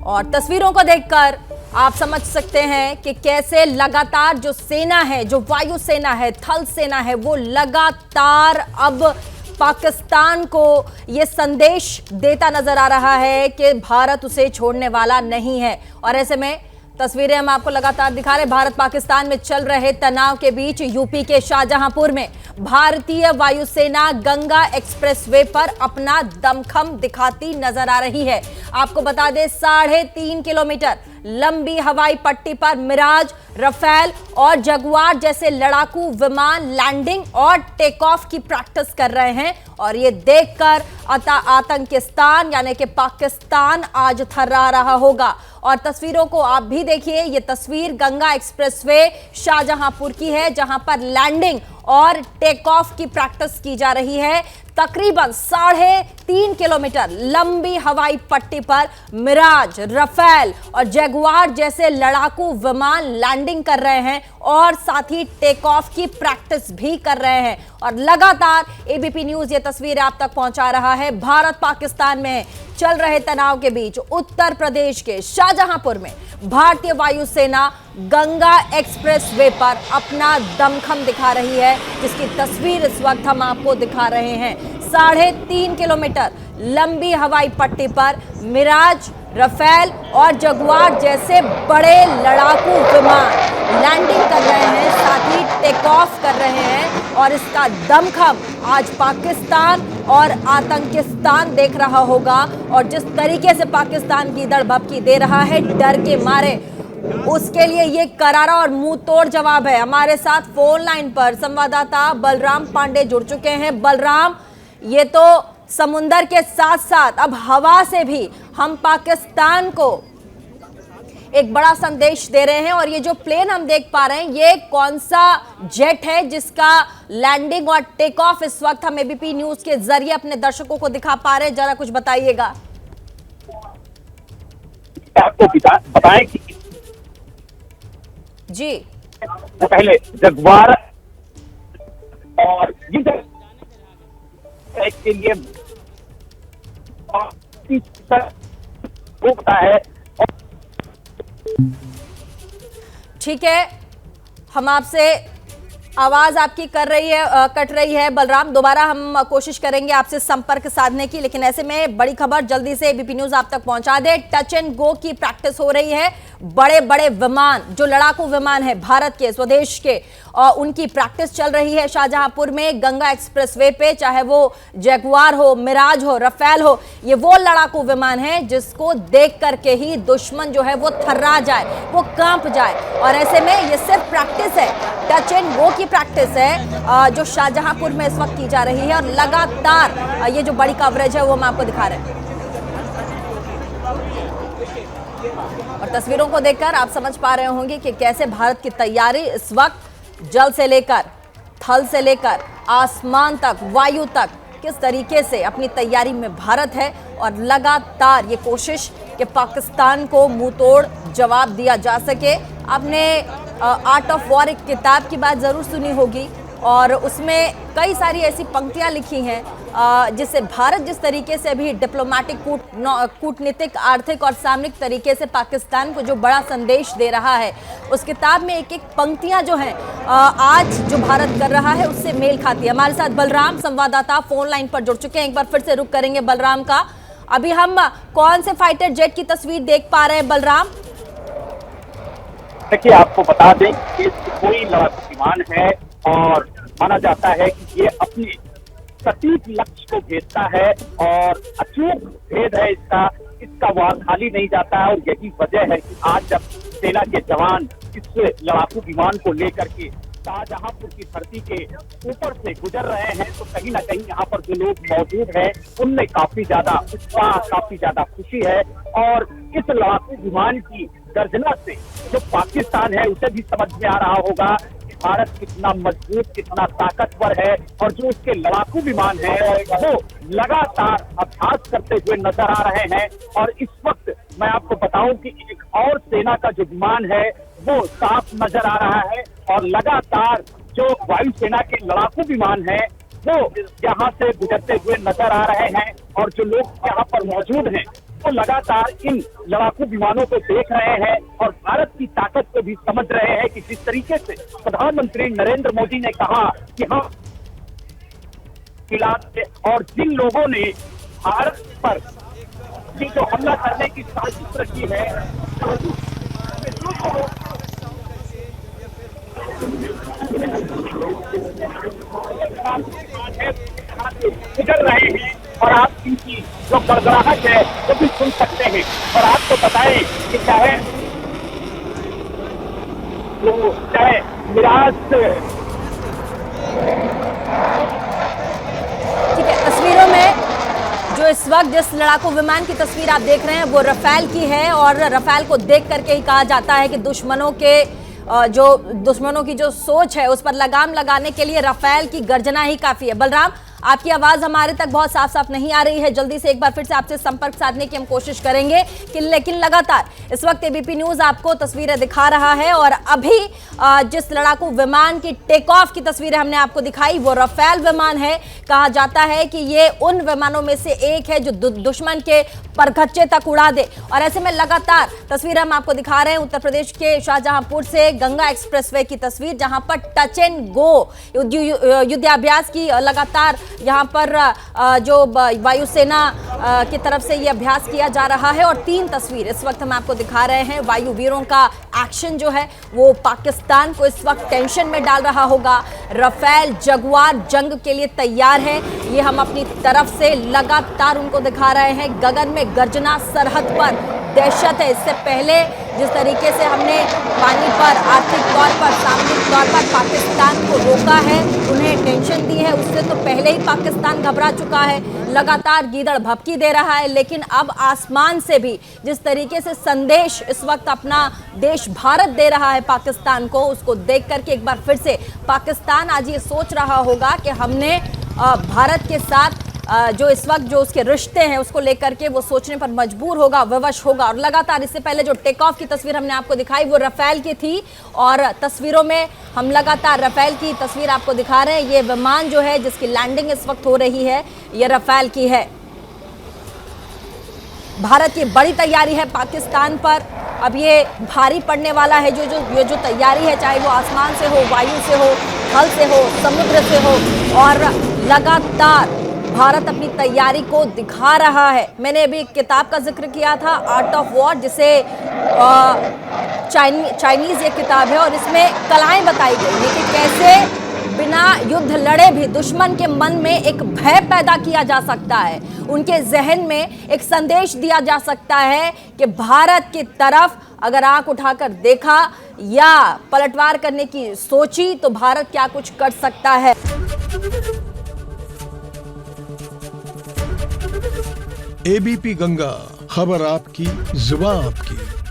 और तस्वीरों को देखकर आप समझ सकते हैं कि कैसे लगातार जो सेना है, जो वायु सेना है, थल सेना है, वो लगातार अब पाकिस्तान को ये संदेश देता नजर आ रहा है कि भारत उसे छोड़ने वाला नहीं है। और ऐसे में तस्वीरें हम आपको लगातार दिखा रहे हैं। भारत पाकिस्तान में चल रहे तनाव के बीच यूपी के शाहजहांपुर में भारतीय वायुसेना गंगा एक्सप्रेसवे पर अपना दमखम दिखाती नजर आ रही है। आपको बता दें 3.5 किलोमीटर लंबी हवाई पट्टी पर मिराज, रफेल और जगुआर जैसे लड़ाकू विमान लैंडिंग और टेक ऑफ की प्रैक्टिस कर रहे हैं। और ये देखकर आतंकिस्तान यानी कि पाकिस्तान आज थर्रा रहा होगा। और तस्वीरों को आप भी देखिए, ये तस्वीर गंगा एक्सप्रेसवे शाहजहांपुर की है, जहां पर लैंडिंग और टेक ऑफ की प्रैक्टिस की जा रही है। तकरीबन 3.5 किलोमीटर लंबी हवाई पट्टी पर मिराज, रफेल और जगुआर जैसे लड़ाकू विमान लैंडिंग कर रहे हैं और साथ ही टेक ऑफ की प्रैक्टिस भी कर रहे हैं। और लगातार एबीपी न्यूज ये तस्वीर आप तक पहुंचा रहा है। भारत पाकिस्तान में चल रहे तनाव के बीच उत्तर प्रदेश के शाहजहांपुर में भारतीय वायुसेना गंगा एक्सप्रेसवे पर अपना दमखम दिखा रही है, जिसकी तस्वीर इस वक्त हम आपको दिखा रहे हैं। 3.5 किलोमीटर लंबी हवाई पट्टी पर मिराज, रफेल और जगुआर जैसे बड़े लड़ाकू विमान लैंडिंग कर रहे हैं, साथ ही टेक ऑफ कर रहे हैं। और इसका दमखम आज पाकिस्तान और आतंकिस्तान देख रहा होगा। और जिस तरीके से पाकिस्तान की दड़भपकी दे रहा है डर के मारे, उसके लिए ये करारा और मुंह तोड़ जवाब है। हमारे साथ फोन लाइन पर संवाददाता बलराम पांडे जुड़ चुके हैं। बलराम, ये तो समुंदर के साथ साथ अब हवा से भी हम पाकिस्तान को एक बड़ा संदेश दे रहे हैं। और ये जो प्लेन हम देख पा रहे हैं, ये कौन सा जेट है जिसका लैंडिंग और टेक ऑफ इस वक्त हम एबीपी न्यूज के जरिए अपने दर्शकों को दिखा पा रहे हैं? जरा कुछ बताइएगा। आपको बताएं कि जी पहले जगुआर और के लिए होता है। ठीक है, हम आपसे आवाज आपकी कट रही है बलराम। दोबारा हम कोशिश करेंगे आपसे संपर्क साधने की, लेकिन ऐसे में बड़ी खबर जल्दी से एबीपी न्यूज आप तक पहुंचा दे। टच एंड गो की प्रैक्टिस हो रही है। बड़े बड़े विमान, जो लड़ाकू विमान है भारत के, स्वदेश के, उनकी प्रैक्टिस चल रही है शाहजहांपुर में गंगा एक्सप्रेसवे पे। चाहे वो जगुआर हो, मिराज हो, रफेल हो, ये वो लड़ाकू विमान है जिसको देख करके ही दुश्मन जो है वो थर्रा जाए, वो कांप जाए। और ऐसे में ये सिर्फ प्रैक्टिस है, टच एंड गो की प्रैक्टिस है जो शाहजहांपुर में इस वक्त की जा रही है। और लगातार ये जो बड़ी कवरेज है वो हम आपको दिखा रहे हैं। और तस्वीरों को देखकर आप समझ पा रहे होंगे कि कैसे भारत की तैयारी इस वक्त जल से लेकर, थल से लेकर, आसमान तक, वायु तक, किस तरीके से अपनी तैयारी में भारत है। और लगातार ये कोशिश कि पाकिस्तान को मुंह तोड़ जवाब दिया जा सके। आपने आर्ट ऑफ वॉर एक किताब की बात जरूर सुनी होगी, और उसमें कई सारी ऐसी पंक्तियां लिखी हैं जिससे भारत जिस तरीके से अभी डिप्लोमेटिक, कूटनीतिक, आर्थिक और सामरिक तरीके से पाकिस्तान को जो बड़ा संदेश दे रहा है, उस किताब में एक एक पंक्तियां जो हैं आज जो भारत कर रहा है उससे मेल खाती है। हमारे साथ बलराम संवाददाता फोन लाइन पर जुड़ चुके हैं। एक बार फिर से रुक करेंगे बलराम का। अभी हम कौन से फाइटर जेट की तस्वीर देख पा रहे हैं बलराम? देखिए, आपको बता दें कि कोई लड़ाकू विमान है और माना जाता है कि ये अपने सटीक लक्ष्य को भेजता है और अचूक भेद है इसका वार खाली नहीं जाता है। और यही वजह है कि आज जब सेना के जवान इस लड़ाकू विमान को लेकर के शाहजहांपुर की धरती के ऊपर से गुजर रहे हैं, तो कहीं ना कहीं यहाँ पर जो लोग मौजूद हैं उनमें काफी ज्यादा उत्साह, काफी ज्यादा खुशी है। और इस लड़ाकू विमान की गर्जना से जो पाकिस्तान है उसे भी समझ में आ रहा होगा कि भारत कितना मजबूत, कितना ताकतवर है। और जो उसके लड़ाकू विमान है वो लगातार अभ्यास करते हुए नजर आ रहे हैं। और इस वक्त मैं आपको बताऊं कि एक और सेना का जो विमान है वो साफ नजर आ रहा है। और लगातार जो वायुसेना के लड़ाकू विमान है वो यहाँ से गुजरते हुए नजर आ रहे हैं। और जो लोग यहाँ पर मौजूद हैं वो लगातार इन लड़ाकू विमानों को देख रहे हैं और भारत की ताकत को भी समझ रहे हैं कि जिस तरीके से प्रधानमंत्री नरेंद्र मोदी ने कहा कि हम खिलाफ और जिन लोगों ने भारत पर जो हमला करने की साजिश रखी है, गुजर रहे हैं और आप इनकी जो गड़गड़ाहट है वो भी सुन सकते हैं। और आपको बताएं कि चाहे मिराज ठीक है, तस्वीरों में जो इस वक्त जिस लड़ाकू विमान की तस्वीर आप देख रहे हैं वो रफेल की है और रफेल को देख करके ही कहा जाता है कि दुश्मनों की जो सोच है उस पर लगाम लगाने के लिए रफेल की गर्जना ही काफी है। बलराम, आपकी आवाज हमारे तक बहुत साफ साफ नहीं आ रही है, जल्दी से एक बार फिर से आपसे संपर्क साधने की हम कोशिश करेंगे कि लेकिन लगातार इस वक्त एबीपी न्यूज आपको तस्वीरें दिखा रहा है और अभी जिस लड़ाकू विमान की टेक ऑफ की तस्वीरें हमने आपको दिखाई वो रफेल विमान है। कहा जाता है कि ये उन विमानों में से एक है जो दुश्मन के परखच्चे तक उड़ा दे और ऐसे में लगातार तस्वीर हम आपको दिखा रहे हैं उत्तर प्रदेश के शाहजहांपुर से गंगा एक्सप्रेसवे की तस्वीर, जहां पर टच एंड गो युद्धाभ्यास की लगातार यहाँ पर जो वायुसेना की तरफ से ये अभ्यास किया जा रहा है और 3 तस्वीर इस वक्त हम आपको दिखा रहे हैं। वायु वीरों का एक्शन जो है वो पाकिस्तान को इस वक्त टेंशन में डाल रहा होगा। रफेल जगुआर जंग के लिए तैयार है, ये हम अपनी तरफ से लगातार उनको दिखा रहे हैं। गगन में गर्जना, सरहद पर दहशत है। इससे पहले जिस तरीके से हमने पानी पर आर्थिक तौर पर, सामरिक तौर पर पाकिस्तान को रोका है, उन्हें टेंशन दी है, उससे तो पहले ही पाकिस्तान घबरा चुका है, लगातार गीदड़ भभकी दे रहा है। लेकिन अब आसमान से भी जिस तरीके से संदेश इस वक्त अपना देश भारत दे रहा है पाकिस्तान को, उसको देख करके एक बार फिर से पाकिस्तान आज ये सोच रहा होगा कि हमने भारत के साथ जो इस वक्त जो उसके रिश्ते हैं उसको लेकर के वो सोचने पर मजबूर होगा, विवश होगा। और लगातार इससे पहले जो टेक ऑफ की तस्वीर हमने आपको दिखाई वो रफेल की थी और तस्वीरों में हम लगातार रफेल की तस्वीर आपको दिखा रहे हैं। ये विमान जो है जिसकी लैंडिंग इस वक्त हो रही है ये रफेल की है। भारत की बड़ी तैयारी है पाकिस्तान पर, अब ये भारी पड़ने वाला है। जो तैयारी है, चाहे वो आसमान से हो, वायु से हो, थल से हो, समुद्र से हो, और लगातार भारत अपनी तैयारी को दिखा रहा है। मैंने अभी एक किताब का जिक्र किया था, आर्ट ऑफ वॉर, जिसे चाइनीज ये किताब है और इसमें कलाएं बताई गई हैं कि कैसे बिना युद्ध लड़े भी दुश्मन के मन में एक भय पैदा किया जा सकता है, उनके जहन में एक संदेश दिया जा सकता है कि भारत की तरफ अगर आंख उठाकर देखा या पलटवार करने की सोची तो भारत क्या कुछ कर सकता है। एबीपी गंगा, खबर आपकी, जुबान आपकी।